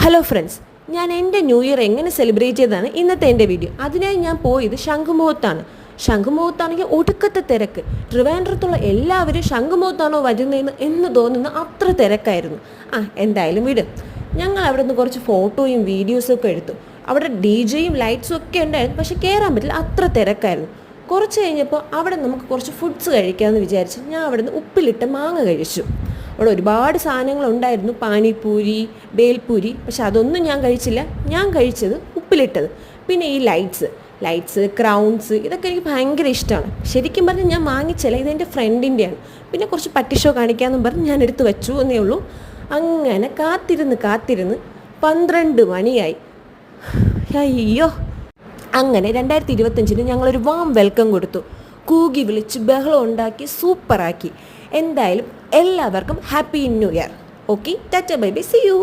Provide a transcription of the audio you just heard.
Hello friends, ഞാൻ എൻ്റെ new year എങ്ങനെ സെലിബ്രേറ്റ് ചെയ്തതാണ് ഇന്നത്തെ എൻ്റെ വീഡിയോ. അതിനായി ഞാൻ പോയത് ശംഖുമുഖത്താണ്. ശംഖുമുഖത്താണെങ്കിൽ ഒടുക്കത്തെ തിരക്ക്. ട്രിവാൻഡ്രത്തുള്ള എല്ലാവരും ശംഖുമുഖത്താണോ വരുന്നതെന്ന് എന്ന് തോന്നുന്ന അത്ര തിരക്കായിരുന്നു. എന്തായാലും വിടും. ഞങ്ങൾ അവിടെ നിന്ന് കുറച്ച് ഫോട്ടോയും വീഡിയോസും ഒക്കെ എടുത്തു. അവിടെ DJയും ലൈറ്റ്സും ഒക്കെ ഉണ്ടായിരുന്നു, പക്ഷെ കയറാൻ പറ്റില്ല, അത്ര തിരക്കായിരുന്നു. കുറച്ച് കഴിഞ്ഞപ്പോൾ അവിടെ നമുക്ക് കുറച്ച് ഫുഡ്സ് കഴിക്കാമെന്ന് വിചാരിച്ച് ഞാൻ അവിടെ നിന്ന് ഉപ്പിലിട്ട മാങ്ങ കഴിച്ചു. അവിടെ ഒരുപാട് സാധനങ്ങളുണ്ടായിരുന്നു, പാനിപ്പൂരി, ബേൽപൂരി, പക്ഷെ അതൊന്നും ഞാൻ കഴിച്ചില്ല. ഞാൻ കഴിച്ചത് ഉപ്പിലിട്ടത്. പിന്നെ ഈ ലൈറ്റ്സ് ക്രൗൺസ് ഇതൊക്കെ എനിക്ക് ഭയങ്കര ഇഷ്ടമാണ്. ശരിക്കും പറഞ്ഞാൽ ഞാൻ വാങ്ങിച്ചില്ല, ഇതെൻ്റെ ഫ്രണ്ടിൻ്റെയാണ്. പിന്നെ കുറച്ച് പട്ടിഷോ കാണിക്കാമെന്നും പറഞ്ഞ് ഞാൻ എടുത്ത് വെച്ചു എന്നേ ഉള്ളൂ. അങ്ങനെ കാത്തിരുന്ന് 12 മണിയായി. അയ്യോ. അങ്ങനെ 2025 ഞങ്ങളൊരു വാം വെൽക്കം കൊടുത്തു. കൂകി വിളിച്ച് ബഹളം ഉണ്ടാക്കി സൂപ്പറാക്കി. എന്തായാലും എല്ലാവർക്കും happy new year. Okay, tata bye bye, see U.